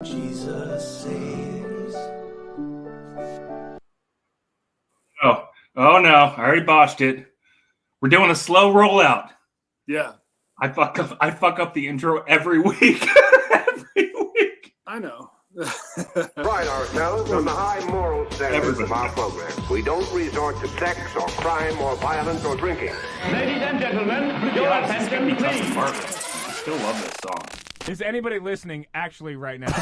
Jesus saves. Oh no, I already botched it. We're doing a slow rollout. Yeah. I fuck up the intro every week. Every week. I know. Pride ourselves on the high moral standards of our program. We don't resort to sex or crime or violence or drinking. Ladies and gentlemen, your attention, please. I still love this song. Is anybody listening actually right now?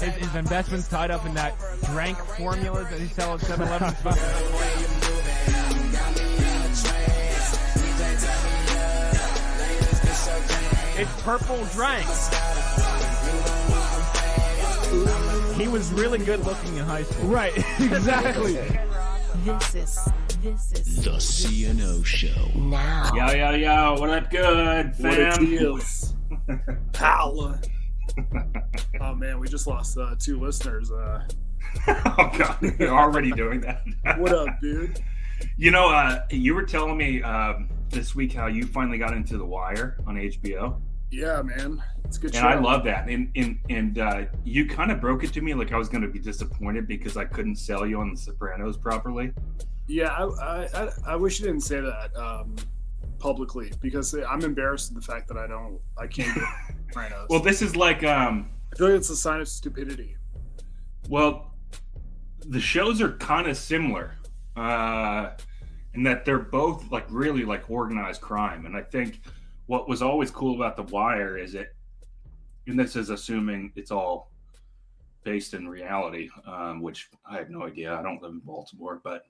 His investment's tied up in that drank formula that he sells at 7-Eleven. It's purple drank. He was really good looking in high school. Right, exactly. This is The CNO Show. now. Yo, what up, good What it fam? is. Pal. Oh man, we just lost 2 listeners. Oh god, you're already doing that. What up, dude? You know, you were telling me this week how you finally got into The Wire on HBO. Yeah, man. It's a good And show. I love that. And you kind of broke it to me like I was going to be disappointed because I couldn't sell you on The Sopranos properly. Yeah, I wish you didn't say that publicly because I'm embarrassed of the fact that I can't get Sopranos. Well, this is like, I feel like it's a sign of stupidity. well, the shows are kind of similar in that they're both like really like organized crime. And I think what was always cool about The Wire is it, and this is assuming it's all based in reality, which I have no idea. I don't live in Baltimore, but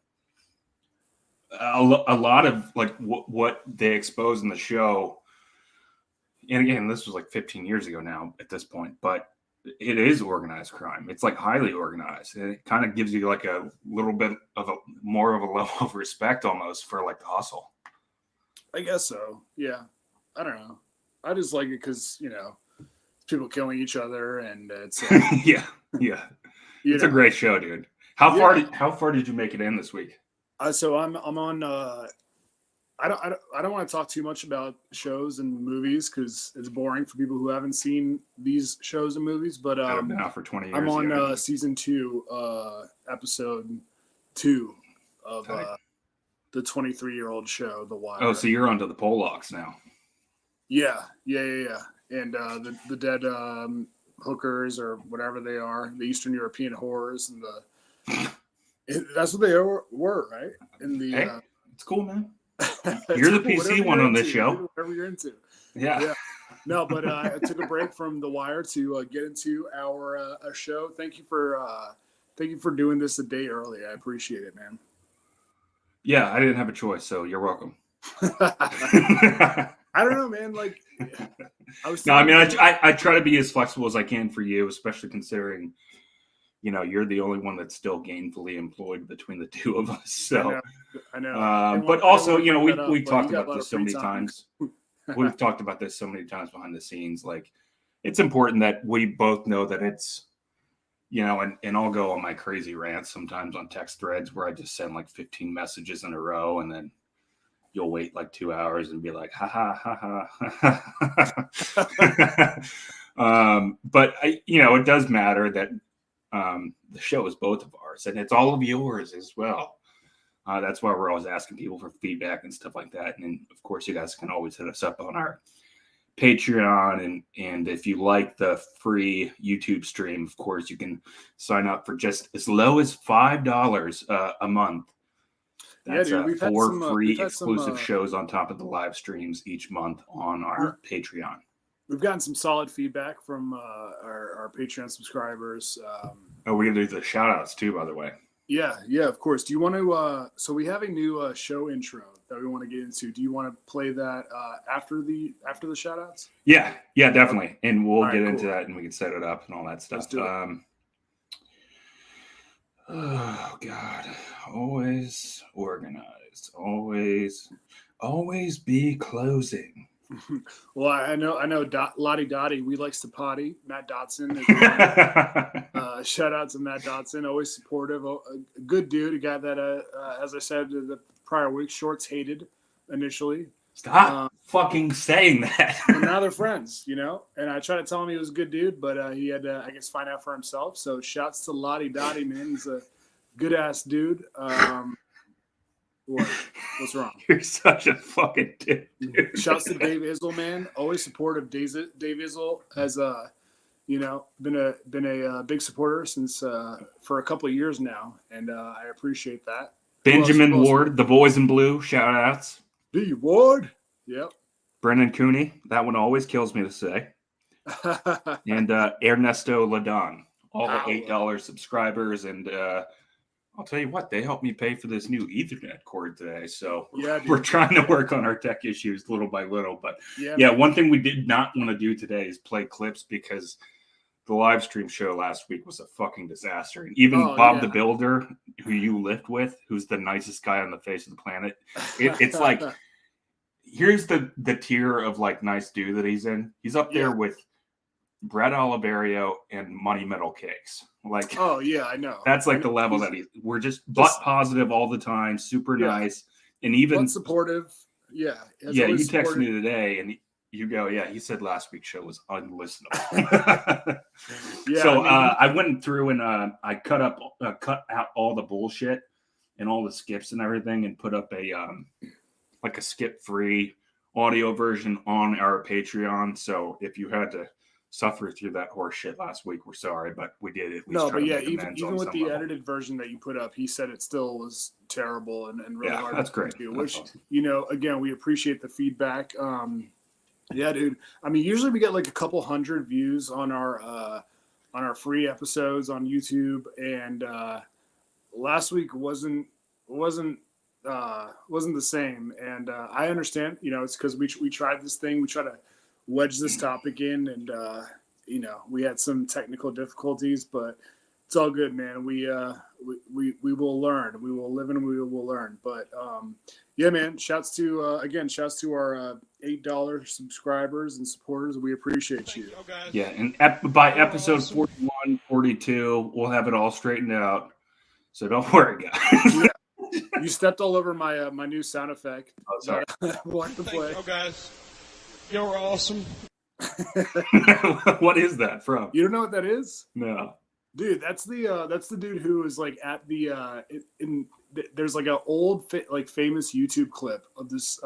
a lot of like what they expose in the show, and again, this was like 15 years ago now at this point, but it is organized crime. It's like highly organized, and it kind of gives you like a little bit of a more of a level of respect almost for like the hustle. I guess so. Yeah. I don't know. I just like it because, people killing each other and it's yeah. It's a great show, dude. How far did you make it in this week? So I'm on. I don't want to talk too much about shows and movies because it's boring for people who haven't seen these shows and movies. But I've been out for 20 years. I'm on season 2, episode 2 of the 23-year-old show, The Wire. Oh, so you're onto the Polacks now. Yeah. And the dead hookers or whatever they are, the Eastern European whores, and that's what they were, right? In the Hey, it's cool, man. You're the PC one on this show. Whatever you're into. Yeah. No, but I took a break from The Wire to get into our show. Thank you for doing this a day early. I appreciate it, man. Yeah, I didn't have a choice, so you're welcome. I don't know, man. Like, I try to be as flexible as I can for you, especially considering, you're the only one that's still gainfully employed between the two of us. So, I know. But also, we've talked you got about a this so lot of many free time. times. We've talked about this so many times behind the scenes. Like, it's important that we both know that it's, and I'll go on my crazy rants sometimes on text threads where I just send like 15 messages in a row and then you'll wait like 2 hours and be like, ha ha ha ha. But it does matter that the show is both of ours and it's all of yours as well. That's why we're always asking people for feedback and stuff like that. And of course, you guys can always hit us up on our Patreon. And if you like the free YouTube stream, of course, you can sign up for just as low as $5 a month. That's we've had 4 some, free we've had exclusive some, shows on top of the live streams each month on our Patreon. We've gotten some solid feedback from our Patreon subscribers. Oh, we can do the shout outs too, by the way. Yeah, of course. Do you want to? So we have a new show intro that we want to get into. Do you want to play that after the shout outs? Yeah, definitely. And we'll get into cool. that and we can set it up and all that stuff. Let's do it. Oh God, always organized, always be closing. Well, I know. Lottie Dottie, we likes to potty. Matt Dotson. Shout out to Matt Dotson, always supportive. A good dude, a guy that, as I said the prior week, Shorts hated initially. Stop fucking saying that. And now they're friends, you know. And I tried to tell him he was a good dude, but he had to, I guess, find out for himself. So shouts to Lottie Dottie, man. He's a good ass dude. What's wrong? You're such a fucking dick, dude. Shouts to Dave Izzle, man. Always supportive. Dave Izzle has been a big supporter since for a couple of years now, and I appreciate that. Benjamin Ward, the Boys in Blue, shout outs. B Ward. Yep. Brennan Cooney, that one always kills me to say. And Ernesto Ladon, all $8 subscribers. And I'll tell you what, they helped me pay for this new Ethernet cord today. So we're trying to work on our tech issues little by little. But one thing we did not want to do today is play clips because the live stream show last week was a fucking disaster. And even Bob the Builder, who you lift with, who's the nicest guy on the face of the planet, it's like, here's the tier of like nice dude that he's in. He's up there with Brett Oliverio and Money Metal Cakes. Like, oh yeah, I know. That's like the level that we're just butt positive all the time, super nice, and even supportive. Yeah, yeah. You texted me today, and you go, yeah. He said last week's show was unlistenable. I went through and I cut out all the bullshit and all the skips and everything, and put up a like a skip-free audio version on our Patreon. So if you had to suffer through that horse shit last week, we're sorry, but we did at least. No, but yeah, even with the edited version that you put up, he said it still was terrible and really hard. That's great. To do, which awesome. Again, we appreciate the feedback. Yeah, dude. I mean, usually we get like a couple hundred views on our free episodes on YouTube, and last week wasn't the same. And I understand, it's because we tried this thing. We try to wedge this topic in, and we had some technical difficulties, but it's all good, man. We will learn. We will live and we will learn. But yeah, man. Shouts to our $8 subscribers and supporters. We appreciate you. Yeah, and by episode 41, 42, we'll have it all straightened out. So don't worry, guys. You stepped all over my my new sound effect. Oh, sorry. Want to play? Thank you, guys. You're awesome. What is that from? You don't know what that is? No. Dude, that's the dude who is like at the there's like an old famous YouTube clip of this.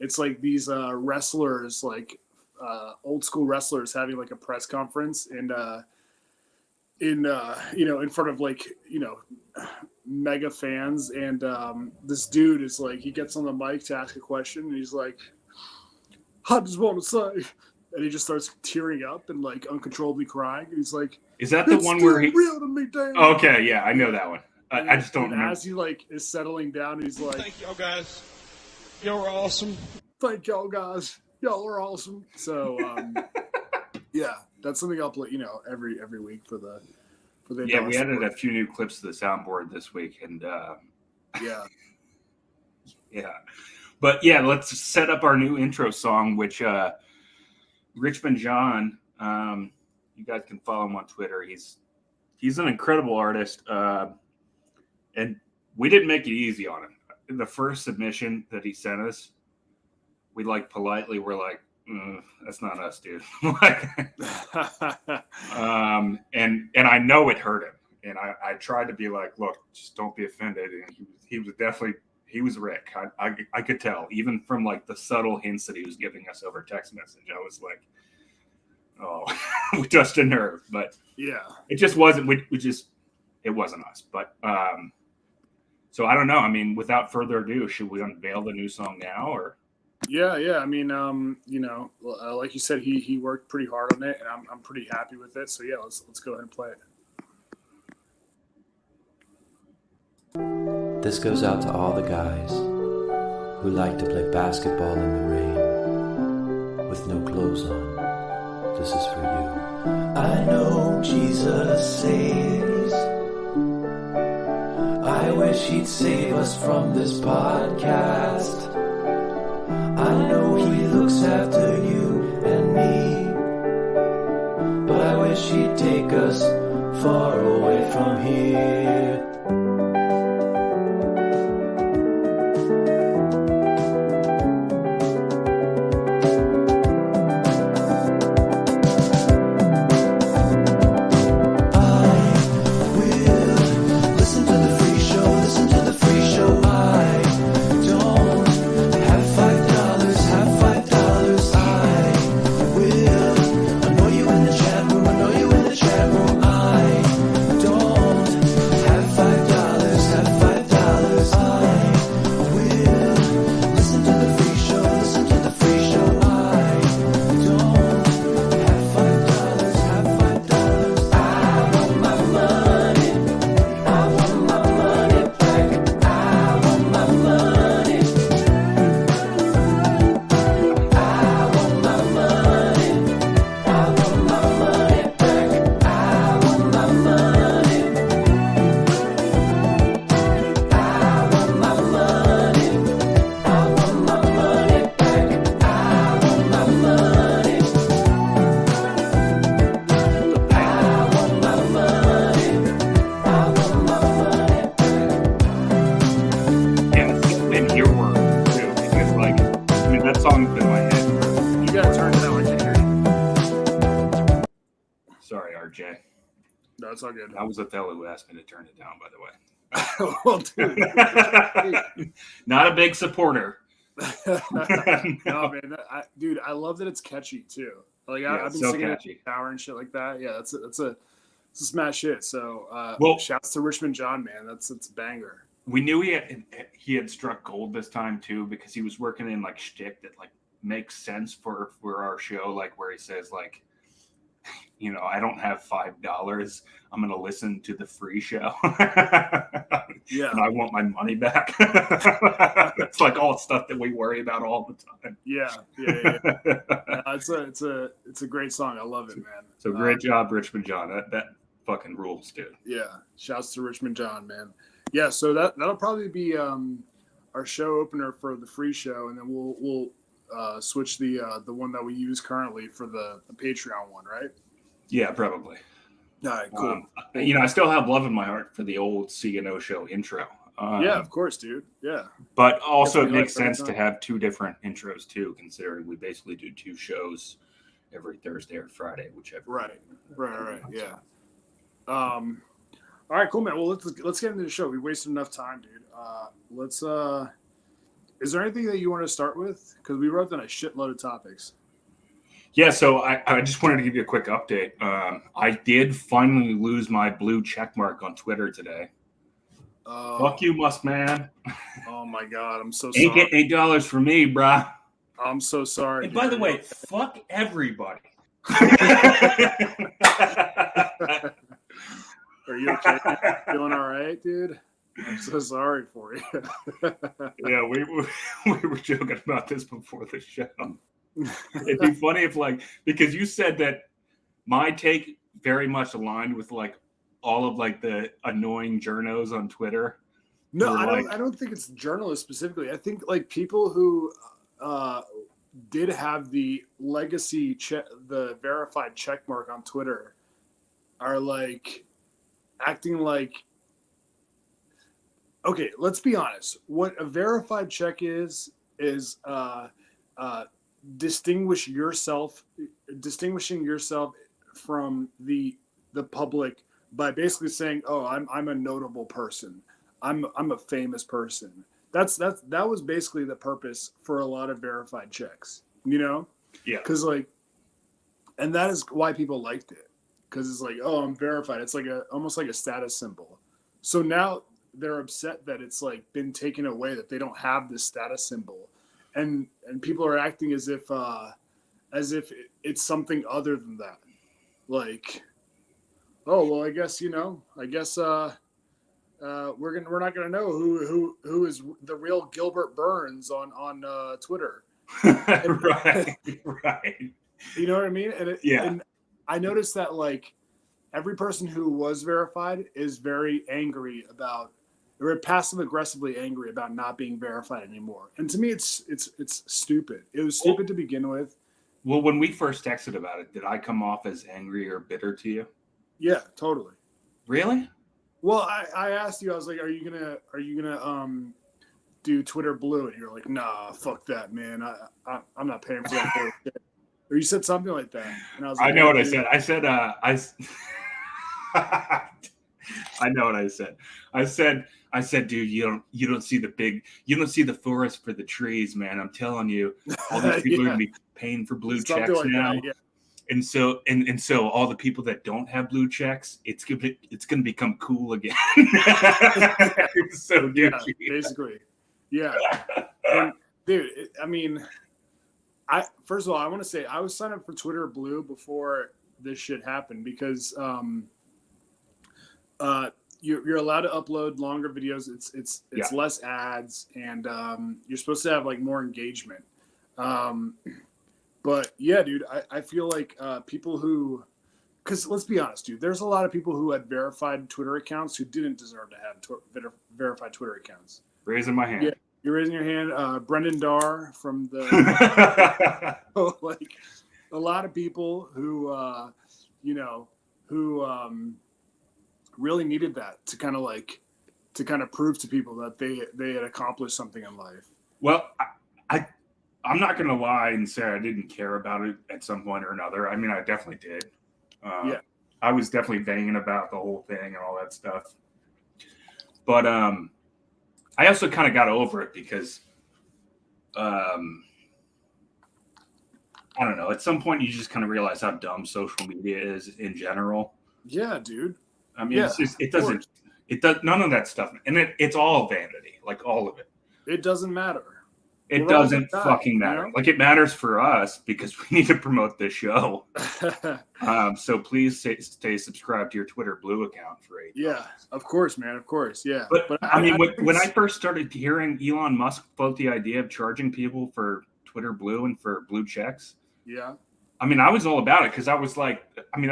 It's like these wrestlers, like old school wrestlers, having like a press conference, and in front of mega fans, and this dude is like, he gets on the mic to ask a question, and he's like, I just want to say, and he just starts tearing up and like uncontrollably crying. And he's like, "Is that the one where he?" Real to me, damn. Okay, yeah, I know that one. I just don't remember. As he is settling down, he's like, "Thank y'all guys, y'all are awesome." Thank y'all guys, y'all are awesome. So yeah, that's something I'll play, every week for the. Yeah, we added a few new clips to the soundboard this week, and yeah. But yeah, let's set up our new intro song, which Richmond John, you guys can follow him on Twitter. He's an incredible artist, and we didn't make it easy on him. The first submission that he sent us, we politely were like, that's not us, dude. And I know it hurt him, and I tried to be like, look, just don't be offended. And he was definitely. He was Rick. I could tell, even from the subtle hints that he was giving us over text message. I was like, oh, we touched a nerve. But yeah, it just wasn't. It wasn't us. But so I don't know. I mean, without further ado, should we unveil the new song now, or? Yeah. I mean, like you said, he worked pretty hard on it, and I'm pretty happy with it. So yeah, let's go ahead and play it. This goes out to all the guys who like to play basketball in the rain with no clothes on. This is for you. I know Jesus saves. I wish he'd save us from this podcast. I know he looks after you and me, but I wish he'd take us far away from here. Sorry, RJ. No, it's all good. That was Othello who asked me to turn it down, by the way. Well, dude. Not a big supporter. No, man, dude, I love that it's catchy too. Like Yeah, I've been so singing catchy. it in the shower and shit like that. Yeah, it's a smash hit. So, Well- shouts to Richmond John, man. It's a banger. We knew he had struck gold this time too, because he was working in like shtick that like makes sense for our show, like where he says like, you know, I don't have $5. I'm gonna listen to the free show. Yeah, And I want my money back. It's like all stuff that we worry about all the time. yeah. It's a great song. I love it, man. So great job, Richmond John. That fucking rules, dude. Yeah, shouts to Richmond John, man. Yeah, so that'll probably be our show opener for the free show, and then we'll switch the one that we use currently for the Patreon one, right? Yeah, probably. All right, cool. You know, I still have love in my heart for the old CNO show intro. Yeah, of course, dude. Yeah. But also, it Definitely makes like sense that. to have two different intros too, considering we basically do two shows every Thursday or Friday, whichever. Right. Yeah. All right, cool, man. Well, let's get into the show. We wasted enough time, dude. Let's. Is there anything that you want to start with? Because we wrote down a shitload of topics. Yeah, so I just wanted to give you a quick update. I did finally lose my blue check mark on Twitter today. Fuck you, Musk man. Oh my god, I'm so Ain't sorry. getting $8 for me, bruh. I'm so sorry. And by the dude. way, fuck everybody. Are you okay? Feeling all right, dude? I'm so sorry for you. Yeah, we were joking about this before the show. It'd be funny if, like, because you said that my take very much aligned with like all of like the annoying journos on Twitter. No, Or, I don't think it's journalists specifically. I think like people who did have the legacy the verified check mark on Twitter are like acting like, okay, let's be honest. What a verified check is distinguishing yourself from the public by basically saying, "Oh, I'm a notable person. I'm a famous person." That was basically the purpose for a lot of verified checks, you know? Yeah. Because like, and that is why people liked it, because it's like, oh, I'm verified. It's like almost like a status symbol. So now they're upset that it's like been taken away, that they don't have this status symbol, and people are acting as if it's something other than that. Like, oh well, I guess we're not gonna know who is the real Gilbert Burns on Twitter. Right. You know what I mean? And Yeah. and I noticed that like every person who was verified is very angry about, or passive aggressively angry about not being verified anymore. And to me, it's stupid. It was stupid to begin with. Well, when we first texted about it, did I come off as angry or bitter to you? Yeah, totally. Really? Well, I asked you, I was like, are you gonna do Twitter Blue? And you're like, nah, fuck that, man. I'm not paying for that bullshit. Or you said something like that. And I was like, I know what I dude. said. I said, I know what I said. I said, dude, you don't see the forest for the trees, man. I'm telling you, all these people are gonna be paying for blue Something checks like now. that, yeah. And so all the people that don't have blue checks, it's gonna become cool again. So Yeah, douchey. basically. Yeah. And, dude, first of all, I want to say I was signed up for Twitter Blue before this shit happened, because you're allowed to upload longer videos. It's Yeah. less ads, and you're supposed to have like more engagement. But yeah, dude, I feel like people who, because let's be honest, dude, there's a lot of people who had verified Twitter accounts who didn't deserve to have verified Twitter accounts. Raising my hand. Yeah. You're raising your hand. Brendan Darr from the like a lot of people who really needed that to kind of prove to people that they had accomplished something in life. Well, I'm not going to lie and say I didn't care about it at some point or another. I mean, I definitely did. Yeah. I was definitely banging about the whole thing and all that stuff. But I also kind of got over it because I don't know. At some point, you just kind of realize how dumb social media is in general. Yeah, dude. I mean, it does none of that stuff, and it's all vanity, like all of it. It doesn't matter. It doesn't fucking matter. You know? Like, it matters for us because we need to promote this show. So please stay subscribed to your Twitter Blue account for $8. Yeah, of course, man. Of course, yeah. But I mean, when I first started hearing Elon Musk float the idea of charging people for Twitter Blue and for blue checks, yeah. I mean, I was all about it because I was like, I mean,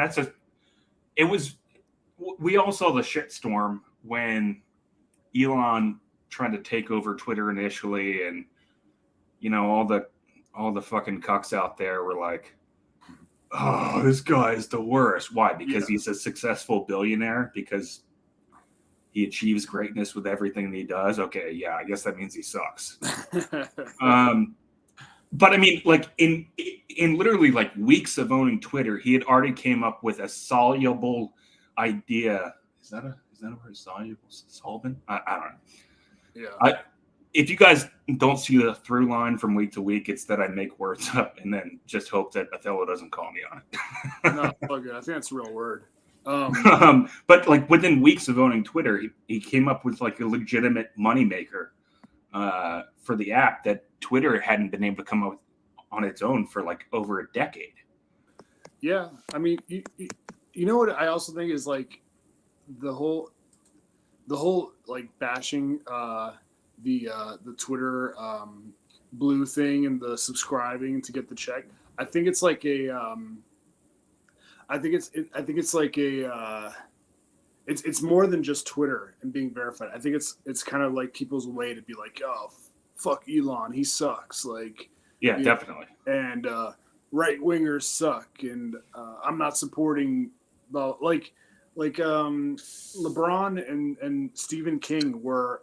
we all saw the shitstorm when Elon tried to take over Twitter initially, and you know, all the fucking cucks out there were like, oh, this guy is the worst. Why? Because he's a successful billionaire, because he achieves greatness with everything that he does. Okay, yeah, I guess that means he sucks. But I mean, like in literally like weeks of owning Twitter, he had already came up with a soluble idea. Is that a word? Solvent? I don't know. Yeah. If you guys don't see the through line from week to week, it's that I make words up and then just hope that Othello doesn't call me on it. No, fuck it. I think that's a real word. But like within weeks of owning Twitter, he came up with like a legitimate moneymaker for the app that Twitter hadn't been able to come up with on its own for like over a decade. Yeah, I mean, you know what I also think is like the whole like bashing the Twitter blue thing and the subscribing to get the check. I think it's like it's more than just Twitter and being verified. I think it's kind of like people's way to be like, oh, fuck Elon, he sucks. Like, yeah, definitely. And right wingers suck, and I'm not supporting the like LeBron and Stephen King were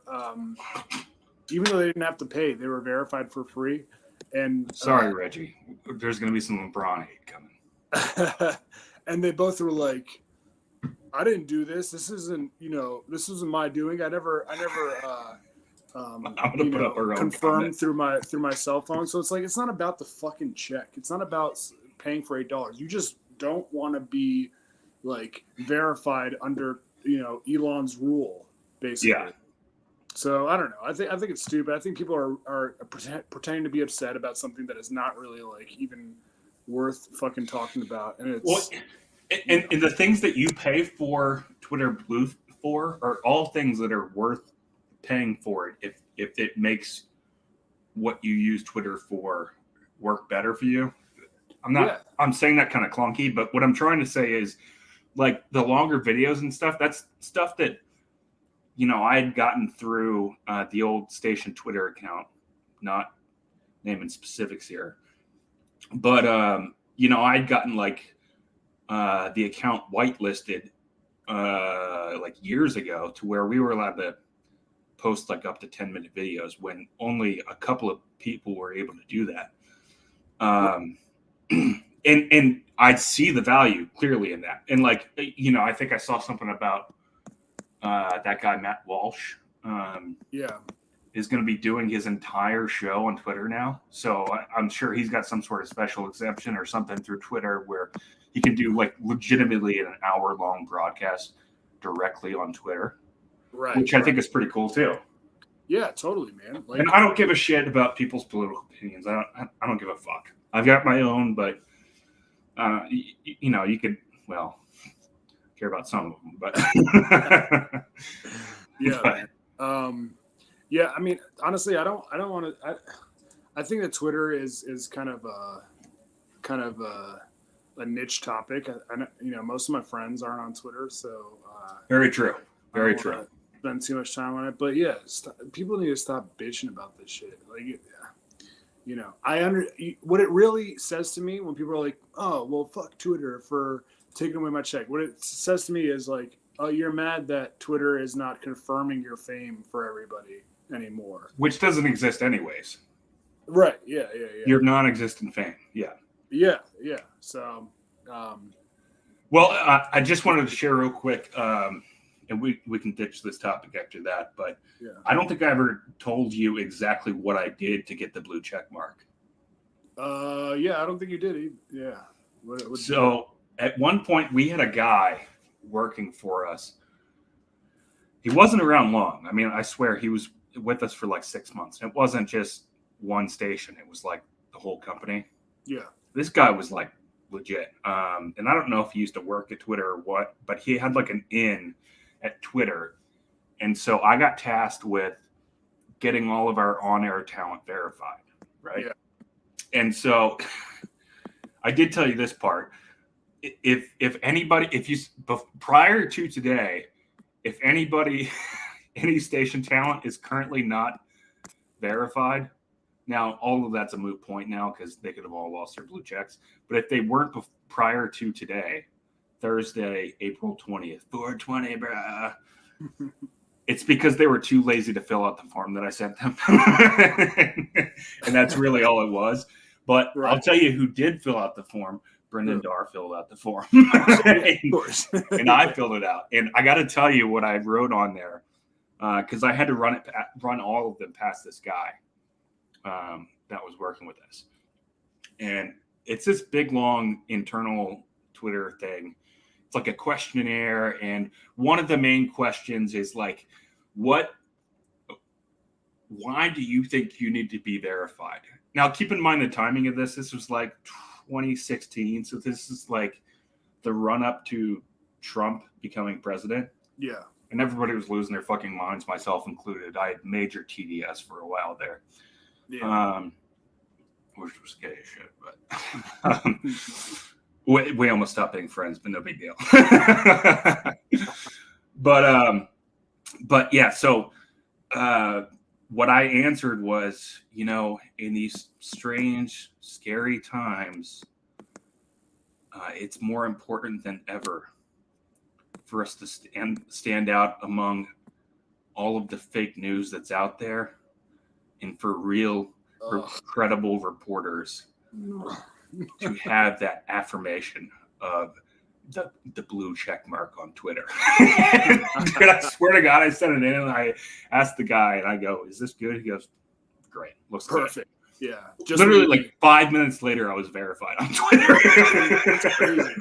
even though they didn't have to pay, they were verified for free. And sorry, Reggie, there's going to be some LeBron hate coming. And they both were like, I didn't do this. This isn't my doing. I never confirmed through my cell phone. So it's like, it's not about the fucking check. It's not about paying for $8. You just don't want to be like verified under, Elon's rule, basically. Yeah. So I don't know. I think it's stupid. I think people are pretending to be upset about something that is not really like even worth fucking talking about. And it's and the things that you pay for Twitter Blue for are all things that are worth paying for it if it makes what you use Twitter for work better for you. I'm saying that kind of clunky, but what I'm trying to say is like the longer videos and stuff, that's stuff that I had gotten through the old station Twitter account, not naming specifics here. But, I'd gotten like the account whitelisted like years ago to where we were allowed to post like up to 10-minute videos when only a couple of people were able to do that. And I'd see the value clearly in that. And like, I think I saw something about that guy, Matt Walsh, is going to be doing his entire show on Twitter now. So I'm sure he's got some sort of special exception or something through Twitter where he can do like legitimately an hour-long broadcast directly on Twitter, right? Which I think is pretty cool too. Yeah, totally, man. Like, and I don't give a shit about people's political opinions. I don't give a fuck. I've got my own, but you could care about some of them, but yeah. Yeah, I mean, honestly, I don't want to. I think that Twitter is kind of a niche topic. I most of my friends aren't on Twitter, so very true. Very true. Spend too much time on it, but yeah, people need to stop bitching about this shit. Like, what it really says to me when people are like, "Oh, well, fuck Twitter for taking away my check." What it says to me is like, "Oh, you're mad that Twitter is not confirming your fame for everybody anymore," which doesn't exist anyways. Right? Yeah. Your non-existent fame. Yeah. Yeah. So, Well, I just wanted to share real quick, and we can ditch this topic after that. But Yeah. I don't think I ever told you exactly what I did to get the blue check mark. Yeah, I don't think you did. Yeah. What So at one point, we had a guy working for us. He wasn't around long. I mean, I swear he was with us for like 6 months. It wasn't just one station. It was like the whole company. Yeah. This guy was like legit. And I don't know if he used to work at Twitter or what, but he had like an in at Twitter. And so I got tasked with getting all of our on-air talent verified, right? Yeah. And so I did tell you this part. If anybody, prior to today, if anybody, any station talent is currently not verified, now all of that's a moot point now because they could have all lost their blue checks. But if they weren't prior to today, Thursday, April 20th, 420, bruh. It's because they were too lazy to fill out the form that I sent them. And that's really all it was. But Right. I'll tell you who did fill out the form. Brendan Darr filled out the form. Of course. And I filled it out. And I got to tell you what I wrote on there because I had to run all of them past this guy that was working with us. And it's this big, long internal Twitter thing. It's like a questionnaire. And one of the main questions is like, why do you think you need to be verified? Now, keep in mind the timing of this. This was like 2016. So this is like the run up to Trump becoming president. Yeah. And everybody was losing their fucking minds, myself included. I had major TDS for a while there. Yeah. Which was gay as shit, but we almost stopped being friends, but no big deal. But yeah, so what I answered was, in these strange, scary times, it's more important than ever for us to stand out among all of the fake news that's out there and for real, credible reporters to have that affirmation of the blue check mark on Twitter. Dude, I swear to God, I sent it in and I asked the guy and I go, "Is this good?" He goes, "Great. Looks Perfect. Good." Yeah. Just literally like 5 minutes later, I was verified on Twitter. That's crazy.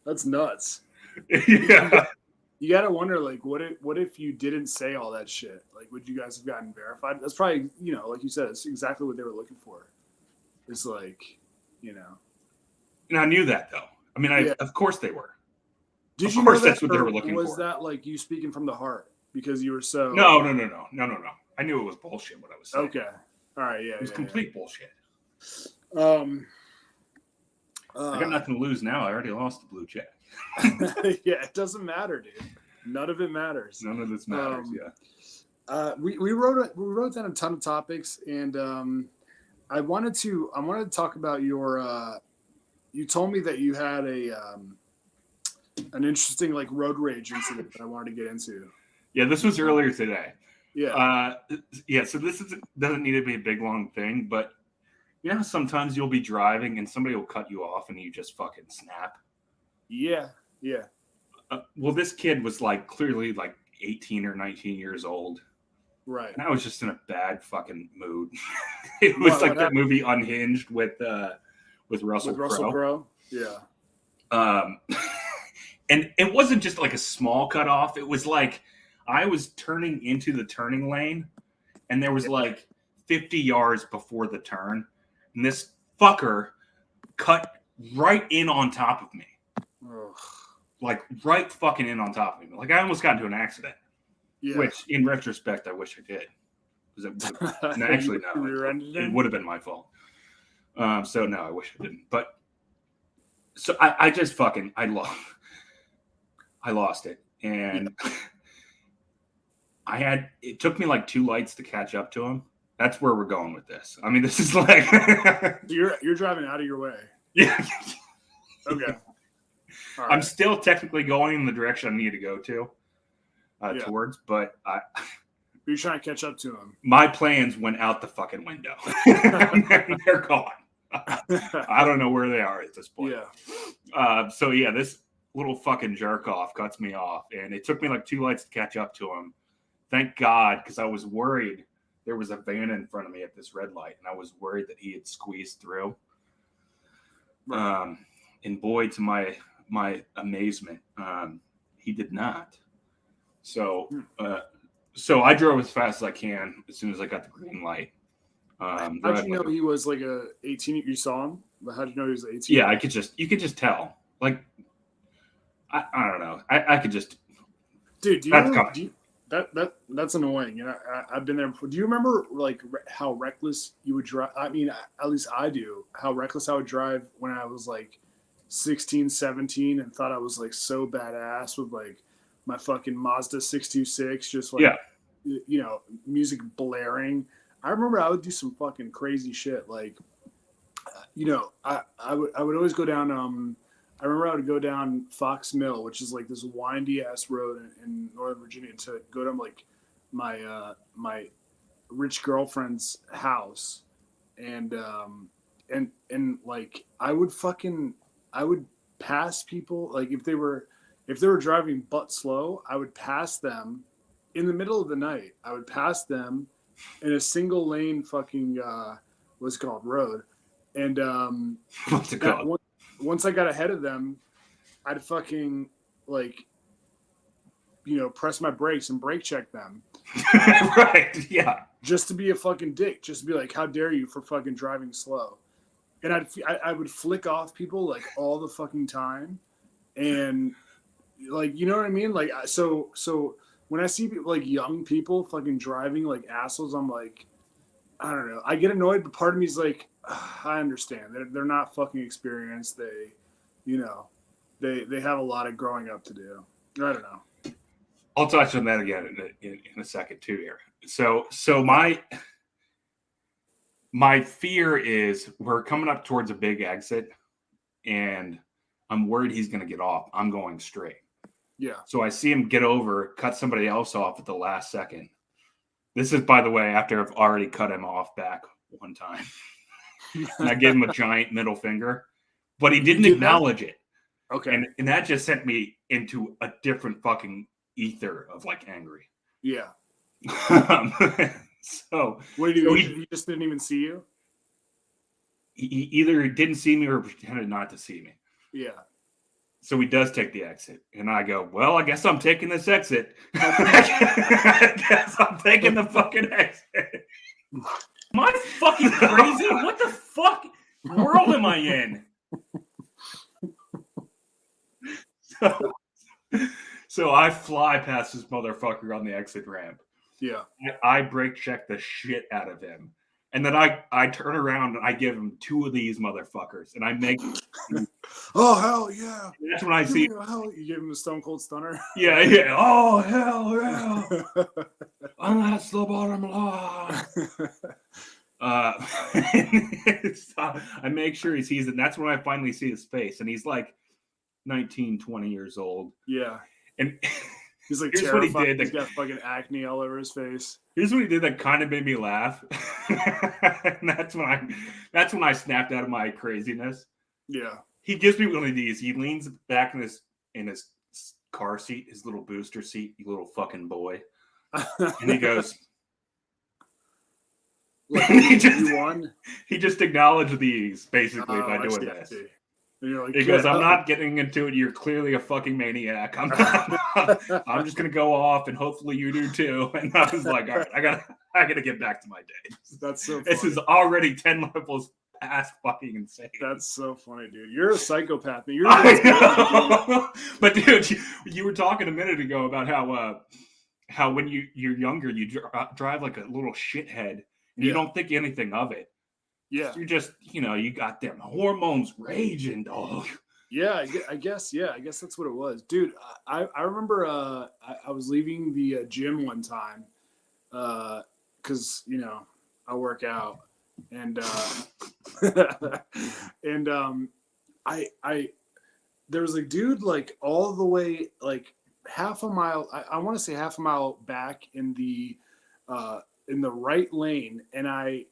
That's nuts. Yeah. You gotta wonder, like, what if you didn't say all that shit? Like, would you guys have gotten verified? That's probably, like you said, it's exactly what they were looking for. It's like, And I knew that though. I mean, of course they were. Did Of you course know that's that, what they or were looking was for. that like you speaking from the heart because you were so? No. I knew it was bullshit what I was saying. Okay. All right. Yeah. It was complete bullshit. Yeah. I got nothing to lose now. I already lost the blue check. Yeah, it doesn't matter, dude. None of it matters. None of this matters. Yeah. We wrote down a ton of topics, and I wanted to talk about your. You told me that you had an interesting like road rage incident that I wanted to get into. Yeah, this was earlier today. Yeah. So this doesn't need to be a big long thing, but sometimes you'll be driving and somebody will cut you off and you just fucking snap. Yeah. Yeah. Well, this kid was like clearly like 18 or 19 years old. Right. And I was just in a bad fucking mood. It was like that movie Unhinged with Russell Crowe. Yeah. And it wasn't just like a small cutoff. It was like I was turning into the turning lane, and there was like 50 yards before the turn, and this fucker cut right in on top of me. Ugh. Like right fucking in on top of me. Like I almost got into an accident. Yeah. Which, in retrospect, I wish I did. Actually, no. It would have been my fault. So no, I wish I didn't. But so I just fucking I lost it, and it took me like 2 lights to catch up to him. That's where we're going with this. I mean, this is like you're driving out of your way. Yeah. Okay. All right. I'm still technically going in the direction I need to go to towards, but you're trying to catch up to him. My plans went out the fucking window. They're gone. I don't know where they are at this point. Yeah. So yeah, this little fucking jerk off cuts me off, and it took me like 2 lights to catch up to him. Thank God, because I was worried there was a van in front of me at this red light, and I was worried that he had squeezed through. And boy, to my amazement, he did not. So I drove as fast as I can as soon as I got the green light. How'd you know he was like a 18? You saw him, but how'd you know he was 18? Yeah, you could just tell. Like, I don't know. I could just. Dude, that's annoying. You know, I've been there before. Do you remember like how reckless you would drive? I mean, at least I do. How reckless I would drive when I was like 16, 17, and thought I was like so badass with like my fucking Mazda 626, just like you know, music blaring. I remember I would do some fucking crazy shit. Like, you know, I would always go down. I remember I would go down Fox Mill, which is like this windy ass road in Northern Virginia, to go to like my my rich girlfriend's house, and like I would pass people, like if they were driving butt slow, I would pass them in the middle of the night. I would pass them in a single lane fucking what's it called, road, and what's it called? Once I got ahead of them, I'd fucking like, you know, press my brakes and brake check them. Right, yeah. Just to be a fucking dick, just to be like, how dare you for fucking driving slow? And I would flick off people like all the fucking time, and like, you know what I mean? Like, so when I see people, like young people fucking driving like assholes, I'm like, I don't know. I get annoyed, but part of me is like, I understand. They're not fucking experienced. They, you know, they have a lot of growing up to do. I don't know. I'll touch on that again in a second too here. So my fear is we're coming up towards a big exit, and I'm worried he's going to get off. I'm going straight. Yeah. So I see him get over, cut somebody else off at the last second. This is, by the way, after I've already cut him off back one time. And I gave him a giant middle finger, but he didn't acknowledge it. Okay. And that just sent me into a different fucking ether of like angry. Yeah. So what did he do? He just didn't even see you? He either didn't see me or pretended not to see me. Yeah. So he does take the exit. And I go, well, I guess I'm taking this exit. I guess I'm taking the fucking exit. Am I fucking crazy? What the fuck world am I in? So I fly past this motherfucker on the exit ramp. Yeah. I brake check the shit out of him. And then I turn around and I give him 2 of these motherfuckers. And I make... Oh, hell yeah. That's when I see... You gave him a Stone Cold Stunner? Yeah. Oh, hell yeah. I'm not the bottom line. I make sure he sees it. And that's when I finally see his face. And he's like 19, 20 years old. Yeah. And he's like here's terrified. what he did. He's got fucking acne all over his face. Here's what he did that kind of made me laugh. And that's when I snapped out of my craziness. Yeah. He gives me one of these. He leans back in his car seat, his little booster seat, you little fucking boy. And he goes, like, he just acknowledged these basically by doing this. Like, he goes, I'm not getting into it. You're clearly a fucking maniac. I'm just gonna go off, and hopefully you do too. And I was like, all right, I gotta get back to my day. That's so funny. This is already 10 levels past fucking insane. That's so funny, dude. You're a psychopath. But dude, you were talking a minute ago about how when you're younger, you drive like a little shithead, and you don't think anything of it. Yeah. You're just, you got them hormones raging, dog. Yeah, I guess that's what it was. Dude, I remember I was leaving the gym one time because, I work out. And I there was a dude like all the way like half a mile, I want to say half a mile back in the right lane, and I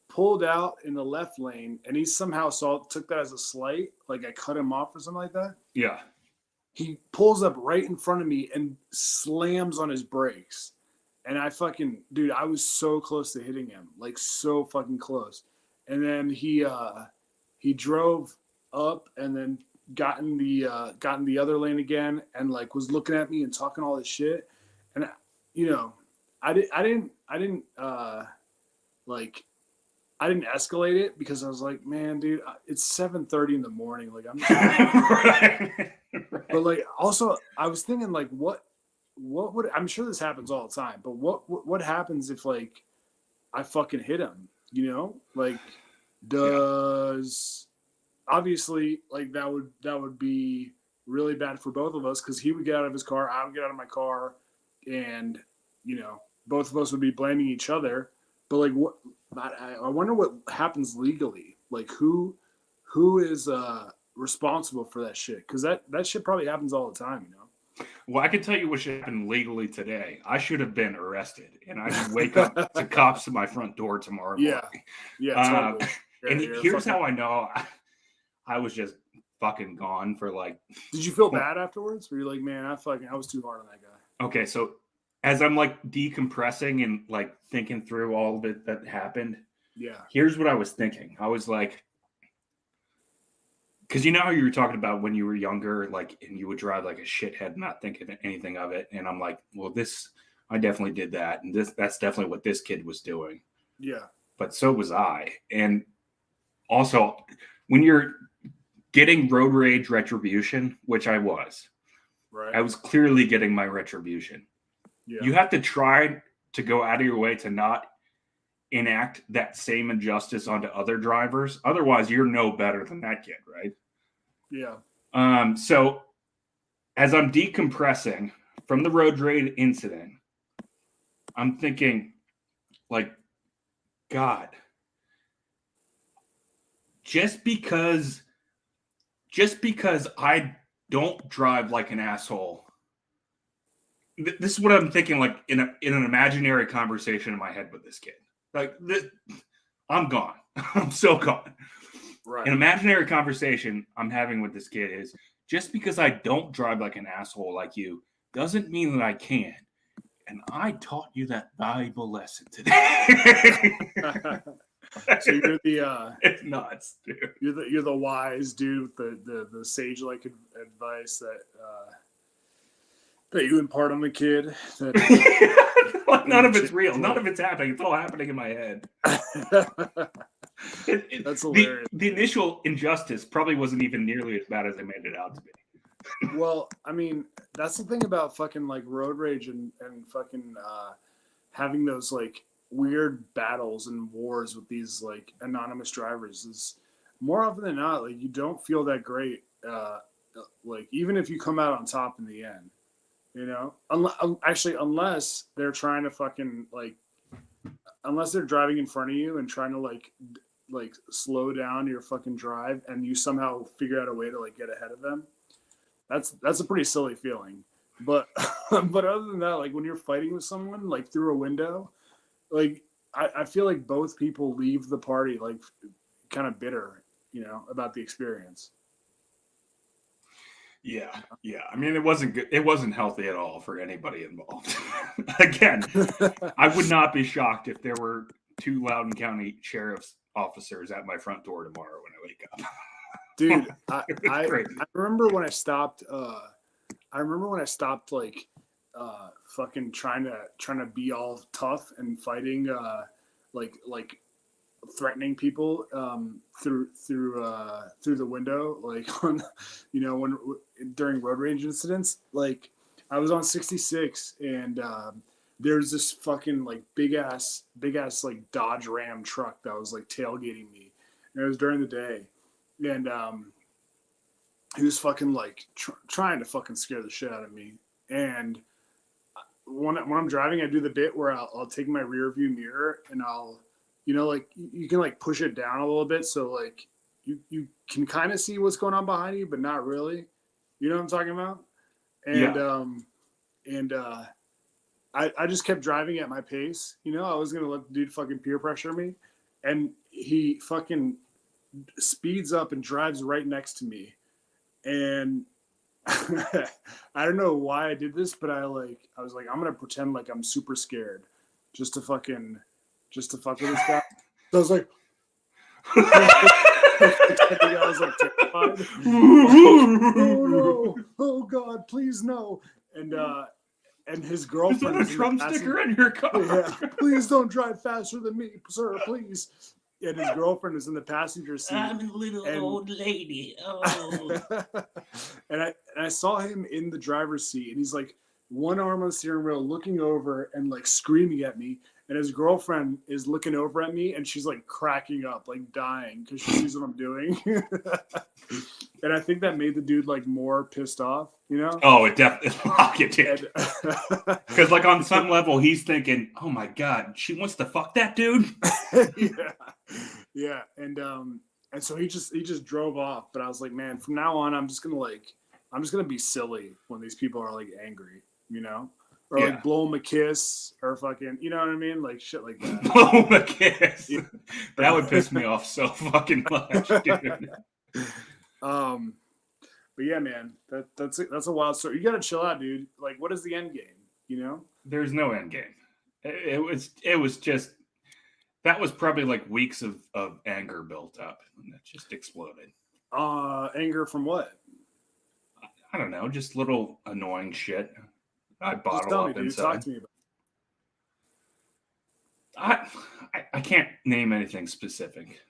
pulled out in the left lane, and he somehow took that as a slight, like I cut him off or something like that. Yeah. he pulls up right in front of me and slams on his brakes. And I fucking, dude, I was so close to hitting him, like so fucking close. And then he drove up and then got in the other lane again and like was looking at me and talking all this shit. And you know, I didn't escalate it because I was like, man, dude, it's 7:30 in the morning. Like I'm just Right. but like also I was thinking like what would, I'm sure this happens all the time, but what happens if like I fucking hit him, you know? Like does obviously like that would be really bad for both of us because he would get out of his car, I would get out of my car, and you know, both of us would be blaming each other. But like what I wonder what happens legally. Like who is responsible for that shit? Because that shit probably happens all the time, you know. Well, I can tell you what should happen legally today. I should have been arrested, and I should wake up to cops at my front door tomorrow morning. Totally. And here's how I know I was just fucking gone for like. Did you feel bad afterwards? Were you like, man, I was too hard on that guy? Okay, so as I'm like decompressing and like thinking through all of it that happened, here's what I was thinking. I was like, because you know how you were talking about when you were younger, like, and you would drive like a shithead, not thinking anything of it. And I'm like, well, I definitely did that. And that's definitely what this kid was doing. Yeah. But so was I. And also, when you're getting road rage retribution, which I was, right. I was clearly getting my retribution. Yeah. You have to try to go out of your way to not enact that same injustice onto other drivers. Otherwise, you're no better than that kid, right? Yeah. So as I'm decompressing from the road rage incident, I'm thinking, like, God, just because I don't drive like an asshole. This is what I'm thinking, like in an imaginary conversation in my head with this kid. Like, I'm gone. I'm so gone. Right. An imaginary conversation I'm having with this kid is just because I don't drive like an asshole like you doesn't mean that I can. And I taught you that valuable lesson today. So you're the it's nuts, dude. You're the wise dude with the sage like advice that you impart on the kid. That none of it's real. None of it's happening. It's all happening in my head. That's hilarious. The initial injustice probably wasn't even nearly as bad as they made it out to be. Well, I mean, that's the thing about fucking like road rage and fucking having those like weird battles and wars with these like anonymous drivers is more often than not, like you don't feel that great. Like even if you come out on top in the end, you know, unless they're trying to fucking like, unless they're driving in front of you and trying to like slow down your fucking drive and you somehow figure out a way to like get ahead of them. That's a pretty silly feeling. But but other than that, like when you're fighting with someone like through a window, like I feel like both people leave the party like kind of bitter, you know, about the experience. Yeah. I mean, it wasn't good. It wasn't healthy at all for anybody involved. Again, I would not be shocked if there were 2 Loudoun County sheriff's officers at my front door tomorrow when I wake up. Dude, I remember when I stopped. Like fucking trying to be all tough and fighting, like threatening people through the window, like on, you know, when during road rage incidents. Like I was on 66 and there's this fucking like big ass like Dodge Ram truck that was like tailgating me, and it was during the day, and he was fucking like trying to fucking scare the shit out of me. And when I'm driving, I do the bit where I'll take my rear view mirror and I'll, you know, like you can like push it down a little bit so like you can kind of see what's going on behind you, but not really. You know what I'm talking about? And I just kept driving at my pace. You know, I was gonna let the dude fucking peer pressure me, and he fucking speeds up and drives right next to me, and I don't know why I did this, but I was like, I'm gonna pretend like I'm super scared, just to fuck with this guy. So I was like, I was like terrified. Oh no! Oh God! Please no! And his girlfriend. Is there a Trump sticker in your car? Yeah. Please don't drive faster than me, sir. Please. And his girlfriend is in the passenger seat. I'm a little old lady. Oh. and I saw him in the driver's seat, and he's like one arm on the steering wheel, looking over and like screaming at me. And his girlfriend is looking over at me, and she's like cracking up, like dying because she sees what I'm doing. And I think that made the dude like more pissed off, you know? Oh, it definitely did. Because like on some level, he's thinking, "Oh my God, she wants to fuck that dude." Yeah. And so he just drove off. But I was like, man, from now on, I'm just gonna be silly when these people are like angry, you know? Or like blow him a kiss, or fucking, you know what I mean? Like shit like that. Blow him a kiss. Yeah. That would piss me off so fucking much, dude. But yeah, man, that's a wild story. You gotta chill out, dude. Like, what is the end game? You know? There's no end game. It was just, that was probably like weeks of anger built up, and that just exploded. Anger from what? I don't know, just little annoying shit. I bottle up inside. Talk to me about it. I can't name anything specific.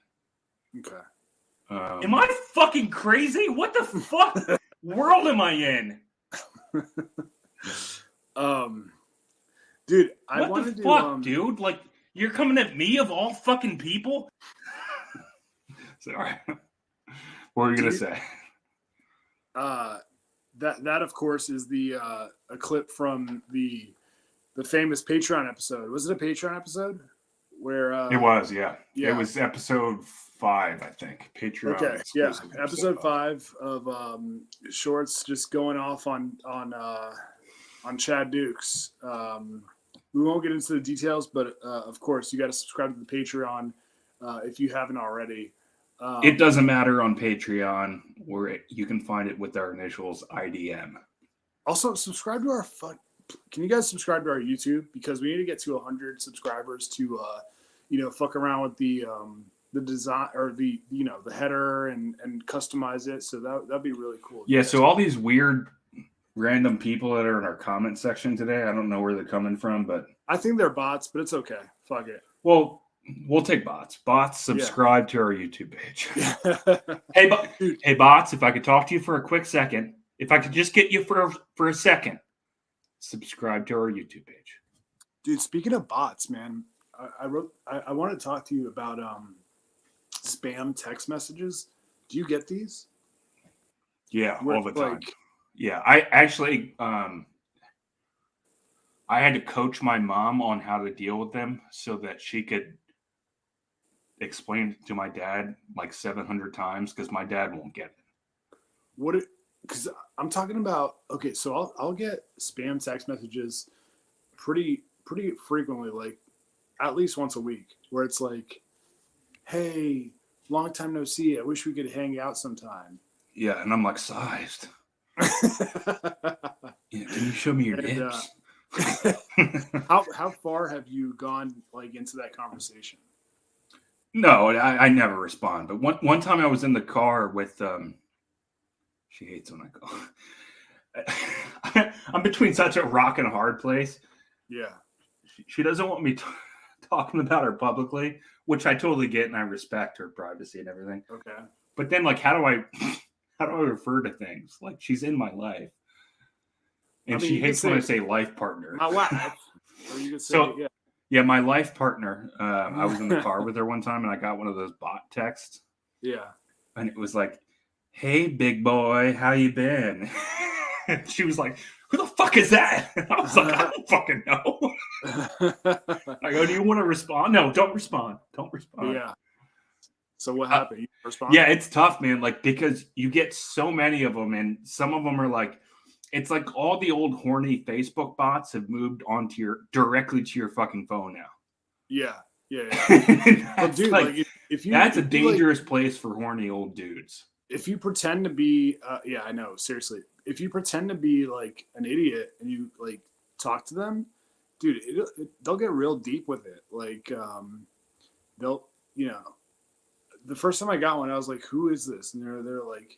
Okay. Am I fucking crazy? What the fuck world am I in? Dude, what the fuck, dude? Like, you're coming at me of all fucking people? Sorry. What were you gonna say? That of course is the a clip from the famous Patreon episode. Was it a Patreon episode? Where it was, yeah. It was episode 5, I think. Patreon. Okay, yeah. Episode 5 of Shorts just going off on Chad Dukes. We won't get into the details, but of course you got to subscribe to the Patreon if you haven't already. It doesn't matter on Patreon, where you can find it with our initials IDM. Also, subscribe to our Can you guys subscribe to our YouTube, because we need to get to 100 subscribers to fuck around with the design, or the header and customize it. So that'd be really cool. Yeah. So all these weird random people that are in our comment section today, I don't know where they're coming from, but I think they're bots, but it's okay. Fuck it. Well, we'll take bots. Bots, subscribe to our YouTube page. Hey, bots, if I could talk to you for a quick second, if I could just get you for a second, subscribe to our YouTube page. Dude, speaking of bots, man, I want to talk to you about spam text messages. Do you get these? Yeah, all the time. Yeah, I actually I had to coach my mom on how to deal with them so that she could explain it to my dad like 700 times, because my dad won't get it. Because I'm talking about, okay, so I'll get spam text messages pretty frequently, like at least once a week, where it's like, hey, long time no see, I wish we could hang out sometime. Yeah, and I'm like, sized. Yeah, can you show me your nips? How far have you gone like into that conversation? No, I never respond. But one time I was in the car with she hates when I go. I'm between such a rock and a hard place. Yeah. She doesn't want me talking about her publicly, which I totally get, and I respect her privacy and everything. Okay. But then, like, how do I refer to things? Like, she's in my life. And she hates when I say life partner. My wife. Or you could say, so, yeah, my life partner. I was in the car with her one time, and I got one of those bot texts. Yeah. And it was like, hey, big boy, how you been? And she was like, who the fuck is that? And I was like, I don't fucking know. I go, do you want to respond? No, don't respond. Don't respond. Yeah. So what happened? You respond? Yeah, it's tough, man. Like, because you get so many of them, and some of them are like, it's like all the old horny Facebook bots have moved onto directly to your fucking phone now. Yeah. Yeah. Well, dude, like, if you, that's a dangerous place for horny old dudes. if you pretend to be, I know, seriously, if you pretend to be like an idiot and you like talk to them, dude, they'll get real deep with it. Like, they'll, the first time I got one, I was like, who is this? And they're like,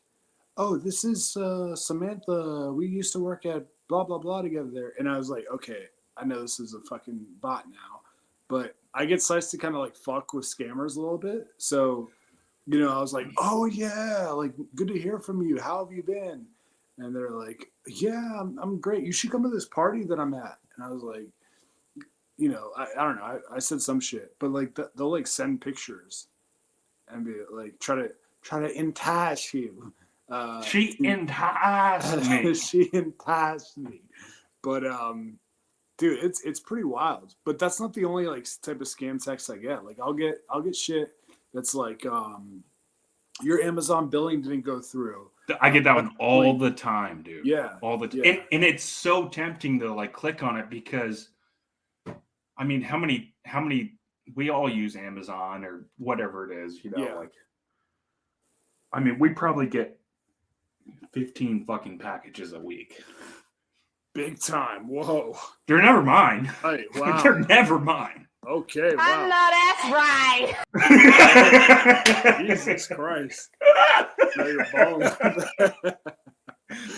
oh, this is Samantha. We used to work at blah, blah, blah together there. And I was like, okay, I know this is a fucking bot now, but I get sized to kind of like fuck with scammers a little bit. So, I was like, oh yeah, like good to hear from you. How have you been? And they're like, yeah, I'm great. You should come to this party that I'm at. And I was like, I don't know. I said some shit, but like they'll like send pictures and be like, try to entice you. She enticed me. She enticed me. But dude, it's pretty wild. But that's not the only like type of scam text I get. Like I'll get shit that's like your Amazon billing didn't go through. I get that one all the time, dude. Yeah. All the time. Yeah. And it's so tempting to like click on it because I mean, how many we all use Amazon or whatever it is, like I mean, we probably get 15 fucking packages a week. Big time. Whoa. They're never mine. Hey, wow. They're never mine. Okay, wow. I know that's right. Jesus Christ. Now you're balling.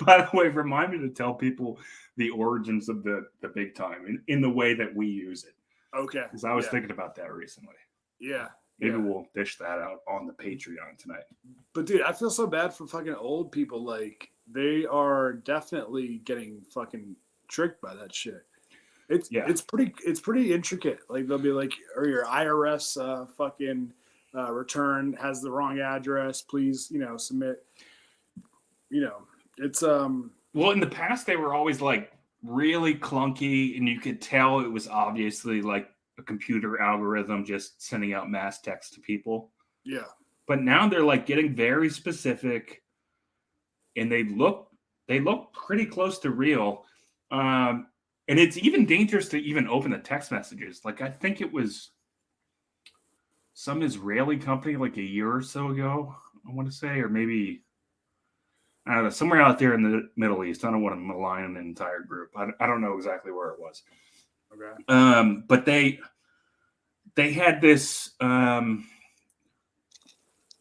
By the way, remind me to tell people the origins of the big time in the way that we use it. Okay. Because I was thinking about that recently. Yeah. Maybe we'll dish that out on the Patreon tonight. But dude, I feel so bad for fucking old people. Like they are definitely getting fucking tricked by that shit. It's pretty intricate. Like they'll be like, or your IRS fucking return has the wrong address. Please, submit. It's Well, in the past they were always like really clunky, and you could tell it was obviously like a computer algorithm just sending out mass text to people. Yeah. But now they're like getting very specific, and they look pretty close to real. And it's even dangerous to even open the text messages. Like I think it was some Israeli company like a year or so ago, I want to say, or maybe I don't know, somewhere out there in the Middle East. I don't want to malign an entire group. I don't know exactly where it was. Okay. But they had this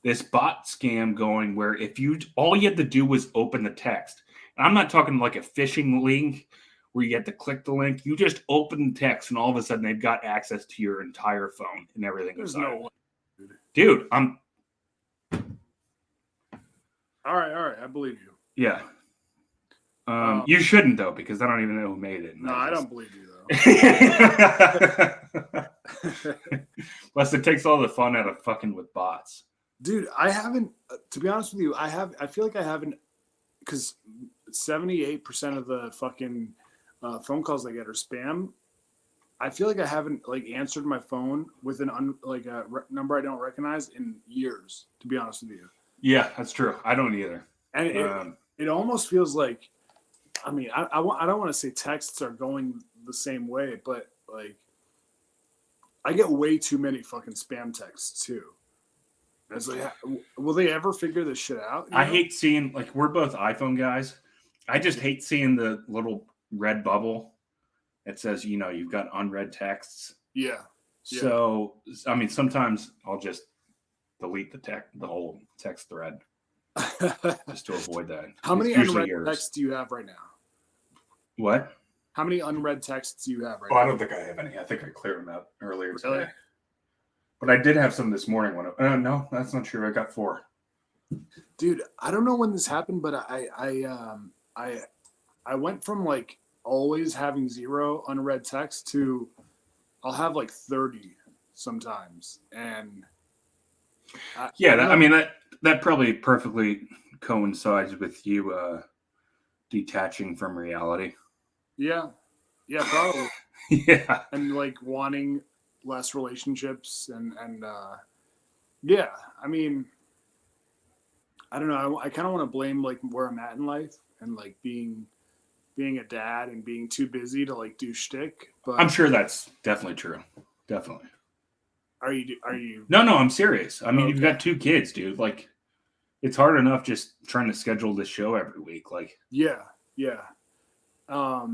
this bot scam going where if all you had to do was open the text. And I'm not talking like a phishing link where you had to click the link. You just open the text, and all of a sudden they've got access to your entire phone and everything. There's no way. Dude, I'm. All right. I believe you. Yeah. You shouldn't though, because I don't even know who made it. No, I don't believe you though. Plus, it takes all the fun out of fucking with bots. Dude, I haven't. To be honest with you, I feel like I haven't, because 78% of the fucking phone calls I get are spam. I feel like I haven't like answered my phone with a number I don't recognize in years. To be honest with you. Yeah, that's true. I don't either. And it almost feels like, I mean, I don't want to say texts are going the same way, but like, I get way too many fucking spam texts too. It's like, will they ever figure this shit out? I hate seeing, like, we're both iPhone guys. I just hate seeing the little red bubble that says, you've got unread texts. Yeah. So, I mean, sometimes I'll just delete the whole text thread just to avoid that. How many unread texts do you have right now? What? How many unread texts do you have right now? now? I don't think I have any. I think I cleared them out earlier today. But I did have some this morning. No, that's not true. I got 4. Dude, I don't know when this happened, but I went from like always having 0 unread text to I'll have like 30 sometimes. And I mean that probably perfectly coincides with you detaching from reality. Yeah, probably. Yeah, and like wanting less relationships and yeah, I mean, I don't know. I kind of want to blame like where I'm at in life and like being a dad and being too busy to like do shtick. But I'm sure that's definitely true. Definitely. Are you? No, I'm serious. I mean, You've got 2 kids, dude. Like, it's hard enough just trying to schedule this show every week. Like, Yeah. I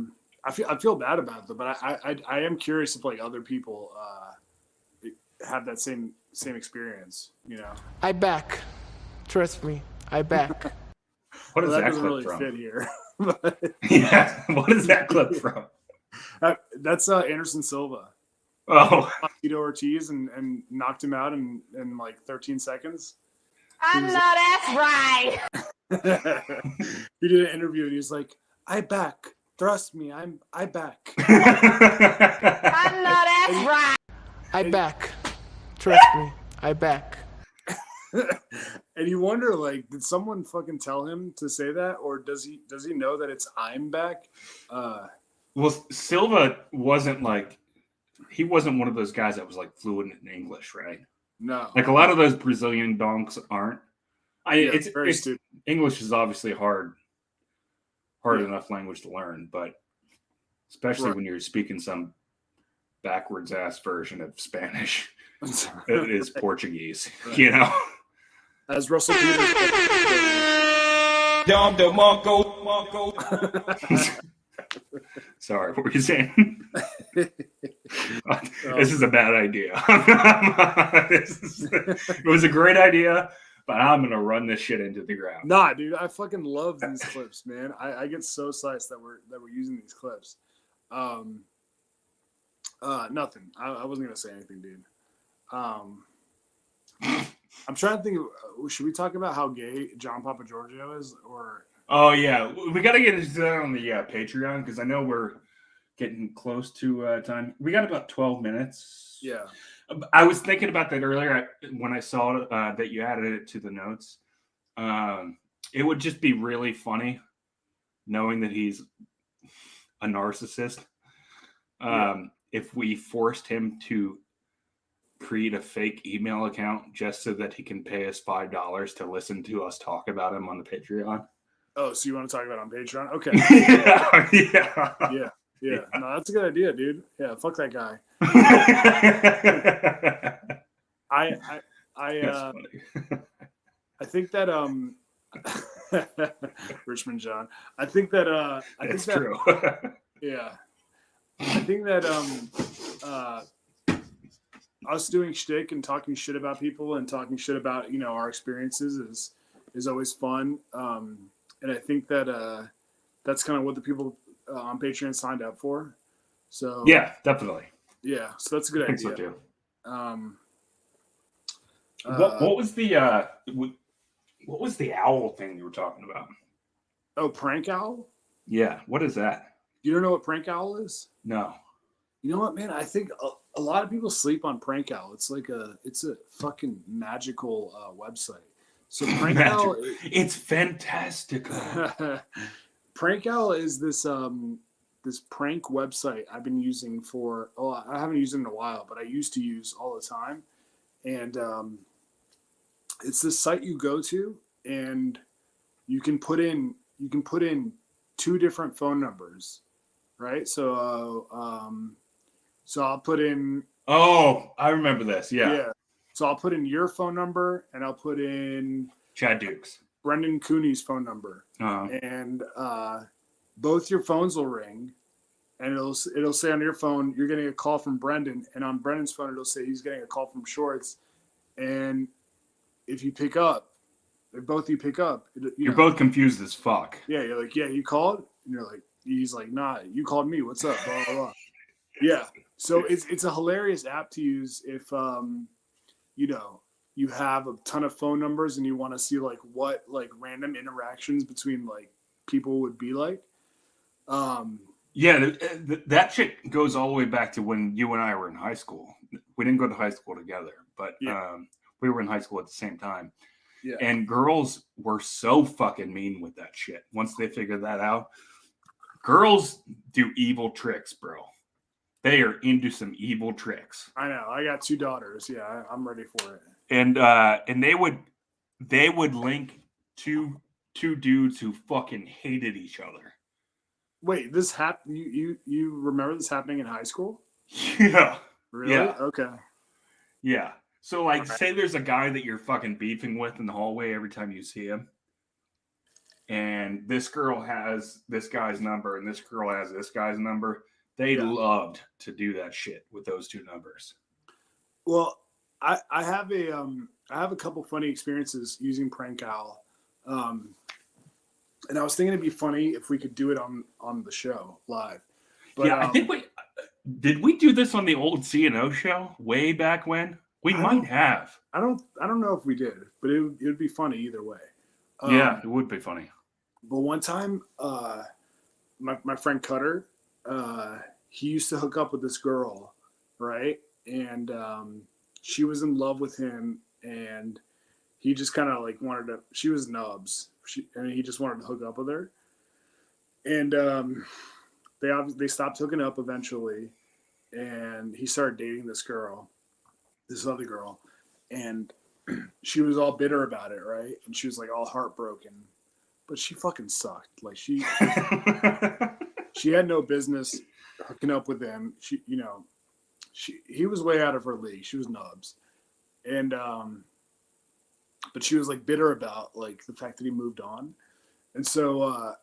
feel bad about it, but I am curious if like other people have that same experience. You know, I back. Trust me, I back. what is that that doesn't clip really from? fit here. But Yeah, what is that clip from? that's Anderson Silva. Oh, Tito Ortiz and knocked him out in like 13 seconds. I know that's right. He did an interview and he was like, "I back. Trust me, I back." I know that's right. I back. Trust me, I back. And you wonder, like, did someone fucking tell him to say that, or does he know that it's "I'm back"? well, Silva wasn't like he wasn't one of those guys that was like fluent in English, right? No, Like a lot of those Brazilian donks aren't. It's very stupid. English is obviously hard Yeah. enough language to learn, but especially Right. when you're speaking some backwards ass version of Spanish, it is Portuguese, Right. you know. As Russell Peters. Dom DeMarco. Sorry, what were you saying? This is a bad idea. It was a great idea, but I'm gonna run this shit into the ground. Nah, dude, I fucking love these clips, man. I get so psyched that we're using these clips. Nothing. I wasn't gonna say anything, dude. I'm trying to think. Should we talk about how gay John Papa Giorgio is, or? Oh yeah, we got to get into that on the Patreon because I know we're getting close to time. We got about 12 minutes. Yeah. I was thinking about that earlier when I saw that you added it to the notes. It would just be really funny knowing that he's a narcissist. If we forced him to create a fake email account just so that he can pay us $5 to listen to us talk about him on the Patreon. Oh, so you want to talk about it on Patreon? Okay. Yeah. No, that's a good idea, dude. Yeah, fuck that guy. I think that Richmond John. I think that It's think that, true. Yeah. I think that us doing shtick and talking shit about people and talking shit about, you know, our experiences is always fun. And I think that that's kind of what the people on Patreon signed up for. So yeah, definitely. yeah, so that's a good I think idea. so too. What was the owl thing you were talking about? Oh, prank owl? Yeah, what is that? You don't know what prank owl is? No. You know what, man? I think a lot of people sleep on prank owl. It's a fucking magical website. So prank owl, it's fantastic. Prank owl is this this prank website I've been using for. Oh, I haven't used it in a while, but I used to use all the time. And it's this site you go to, and you can put in 2 different phone numbers, right? So I'll put in. Oh, I remember this. Yeah. So I'll put in your phone number, and I'll put in Chad Dukes, Brendan Cooney's phone number, and both your phones will ring, and it'll say on your phone you're getting a call from Brendan, and on Brendan's phone it'll say he's getting a call from Shorts, and if you pick up, if both of you pick up, you're both confused as fuck. Yeah, you're like, yeah, you called, and you're like, he's like, nah, you called me. What's up? Blah blah blah. Yeah, so it's a hilarious app to use if you know, you have a ton of phone numbers and you want to see like what like random interactions between like people would be like. Yeah, that shit goes all the way back to when you and I were in high school. We didn't go to high school together, but we were in high school at the same time. Yeah. And girls were so fucking mean with that shit. Once they figured that out, girls do evil tricks, bro. They are into some evil tricks. I know. I got 2 daughters. Yeah, I'm ready for it. And they would link two dudes who fucking hated each other. Wait, this happened? You remember this happening in high school? Yeah. Really? Yeah. Okay. Yeah. So, like, say there's a guy that you're fucking beefing with in the hallway every time you see him, and this girl has this guy's number, and this girl has this guy's number. They loved to do that shit with those two numbers. Well, I have a couple funny experiences using Prank Owl, and I was thinking it'd be funny if we could do it on the show live. But, I think did we do this on the old CNO show way back when? We might have. I don't know if we did, but it would be funny either way. Yeah, it would be funny. But one time, my friend Cutter, he used to hook up with this girl, right? And she was in love with him, and he just kind of like wanted to. She was nubs, and he just wanted to hook up with her. And they stopped hooking up eventually, and he started dating this other girl, and she was all bitter about it, right? And she was like all heartbroken, but she fucking sucked. Like she had no business hooking up with him. He was way out of her league. She was nubs, and but she was like bitter about like the fact that he moved on. And so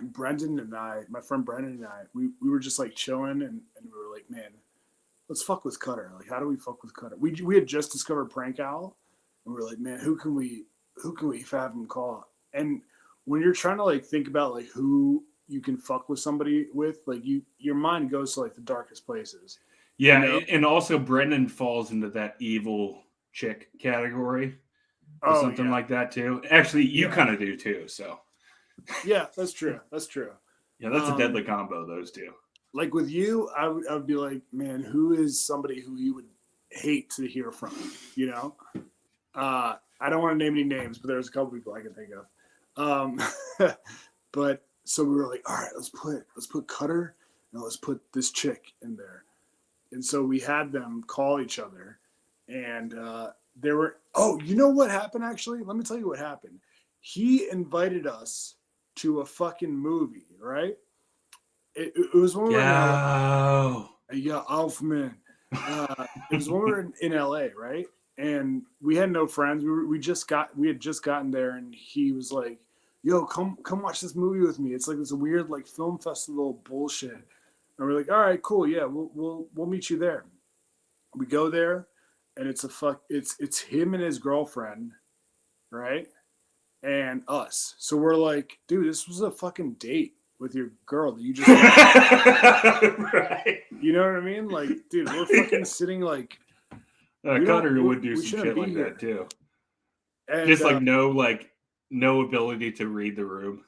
Brendan and I, my friend Brendan and I, we were just like chilling, and we were like, man, let's fuck with Cutter. Like, how do we fuck with Cutter? We had just discovered Prank Owl, and we were like, man, who can we have him call? And when you're trying to like think about like who you can fuck with somebody with, like your mind goes to like the darkest places. Yeah, you know? And also Brendan falls into that evil chick category or something like that too. Actually, you kind of do too. So yeah, that's true. That's true. Yeah, that's a deadly combo. Those two. Like with you, I would be like, man, who is somebody who you would hate to hear from? You know, I don't want to name any names, but there's a couple people I can think of. But so we were like, all right, let's put Cutter and let's put this chick in there. And so we had them call each other, and they were. Oh, you know what happened? Actually, let me tell you what happened. He invited us to a fucking movie, right? It was when we were Alfman. It was when we were in LA, right? And we had no friends. We had just gotten there, and he was like, "Yo, come watch this movie with me. It's like this weird like film festival bullshit." And we're like, "All right, cool, yeah, we'll meet you there." We go there, and it's him and his girlfriend, right? And us. So we're like, dude, this was a fucking date with your girl that you just right. You know what I mean? Like, dude, we're fucking sitting like Cutter would do some shit like that too. And, just like no ability to read the room.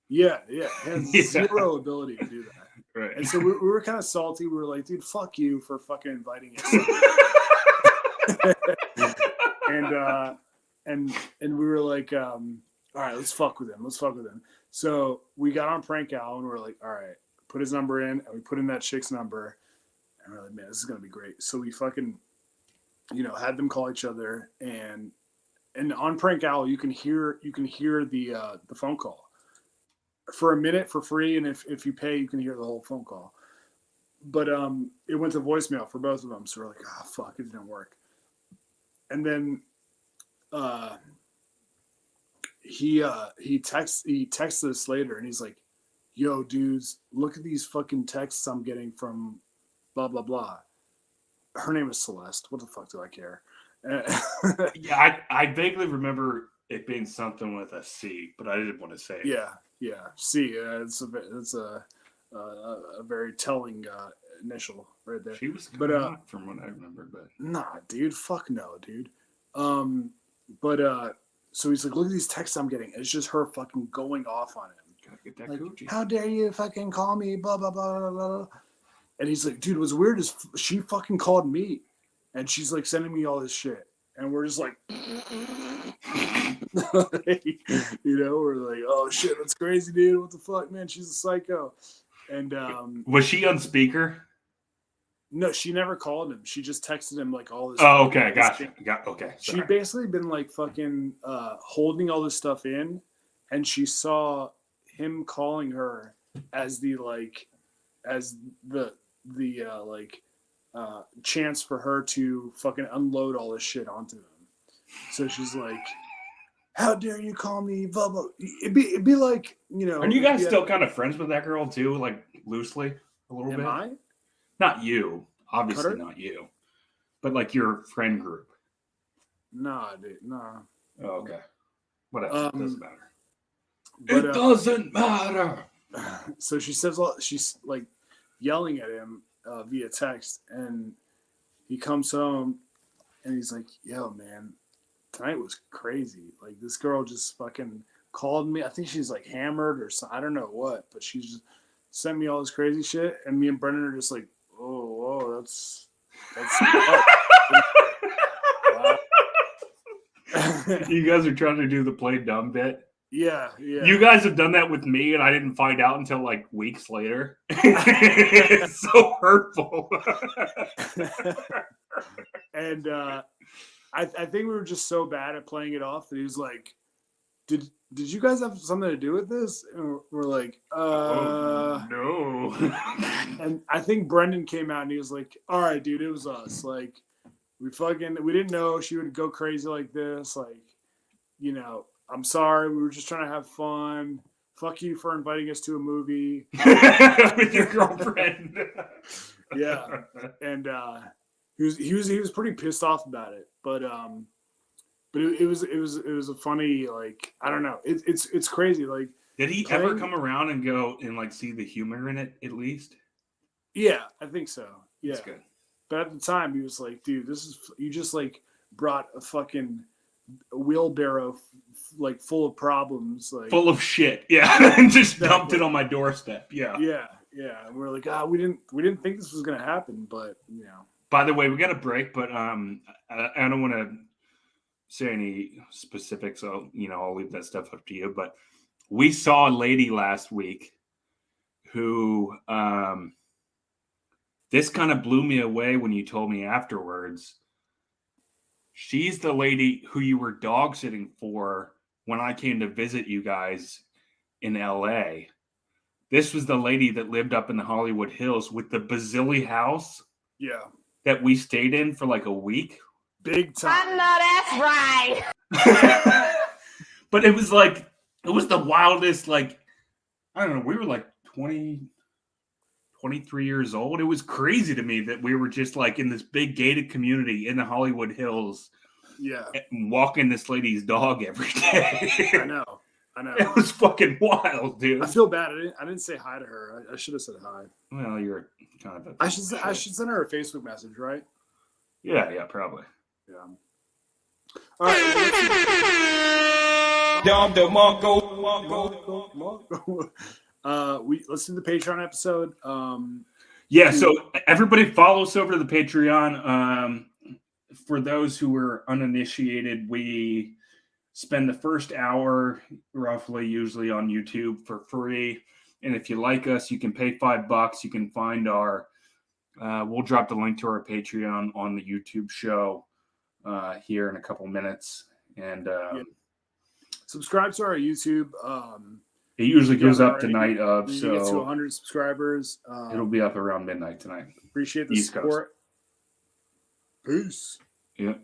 Yeah, has zero ability to do that. Right. And so we were kind of salty. We were like, dude, fuck you for fucking inviting us. and we were like, all right, let's fuck with him. So we got on Prank Owl, and we were like, all right, put his number in, and we put in that chick's number, and we're like, man, this is gonna be great. So we fucking, had them call each other, and on Prank Owl, you can hear the phone call for a minute for free, and if you pay, you can hear the whole phone call. But it went to voicemail for both of them, so we're like, oh fuck, it didn't work. And then he texts us later, and he's like, yo, dudes, look at these fucking texts I'm getting from blah blah blah. Her name is Celeste. What the fuck do I care? Yeah, I vaguely remember it being something with a C, but I didn't want to say it. Yeah, C. It's a very telling initial right there. She was from what I remember, but nah, dude, fuck no, dude. So he's like, look at these texts I'm getting. It's just her fucking going off on him. Gotta get that like, coochie. How dare you fucking call me, blah, blah, blah, blah, blah. And he's like, dude, what's weird is she fucking called me. And she's like sending me all this shit. And we're just like, we're like, oh shit, that's crazy, dude. What the fuck, man? She's a psycho. And was she on speaker? No, she never called him. She just texted him like all this. Oh, okay, gotcha. Okay. Sorry. She'd basically been like fucking holding all this stuff in, and she saw him calling her as the chance for her to fucking unload all this shit onto him. So she's like, "How dare you call me blah blah?" It'd be like, you know. Are you guys still kind of friends with that girl too, like loosely a little bit? Am I? Not you, obviously Cutter? not you, but like your friend group. Nah, dude, nah. Oh, okay, whatever. It doesn't matter. But, It doesn't matter. So she's like yelling at him via text, and he comes home and he's like, "Yo, man, tonight was crazy. Like, this girl just fucking called me. I think she's like hammered or something. I don't know what, but she just sent me all this crazy shit." And me and Brendan are just like, "Oh, that's wow." You guys are trying to do the play dumb bit. Yeah. You guys have done that with me, and I didn't find out until like weeks later. It's so hurtful. And I think we were just so bad at playing it off that he was like, "Did you guys have something to do with this?" And we're like, Oh, no. And I think Brendan came out and he was like, "All right, dude, it was us. Like, we didn't know she would go crazy like this. Like, you know, I'm sorry. We were just trying to have fun. Fuck you for inviting us to a movie with your girlfriend." Yeah, and he was pretty pissed off about it, but it was a funny, like, I don't know. It's crazy. Like, did he ever come around and go and like see the humor in it at least? Yeah, I think so. Yeah, That's good. but at the time he was like, "Dude, you just like brought a fucking wheelbarrow like full of problems, like Full of shit. Yeah, and just dumped it on my doorstep. Yeah. yeah." And we're like, we didn't think this was gonna happen, but you know. By the way, we got a break, but I don't want to say any specifics. So I'll leave that stuff up to you. But we saw a lady last week who this kind of blew me away when you told me afterwards. She's the lady who you were dog sitting for when I came to visit you guys in LA. This was the lady that lived up in the Hollywood Hills with the Bazilli house. Yeah. That we stayed in for like a week. Big time. I know that's right. But it was the wildest, like, I don't know, we were like 20, 23 years old. It was crazy to me that we were just like in this big gated community in the Hollywood Hills. Yeah. Walking this lady's dog every day. I know. It was fucking wild, dude. I feel bad. I didn't say hi to her. I should have said hi. Well, you're kind of. I should send her a Facebook message, right? Yeah, probably. Yeah. All right. We listen to the Patreon episode. So everybody follow us over to the Patreon. For those who are uninitiated, we spend the first hour roughly usually on YouTube for free. And if you like us, you can pay $5. You can find we'll drop the link to our Patreon on the YouTube show here in a couple minutes. And subscribe to our YouTube. It usually goes up the night of, you so get to 100 subscribers. It'll be up around midnight tonight. Appreciate the East support. Peace. Yep.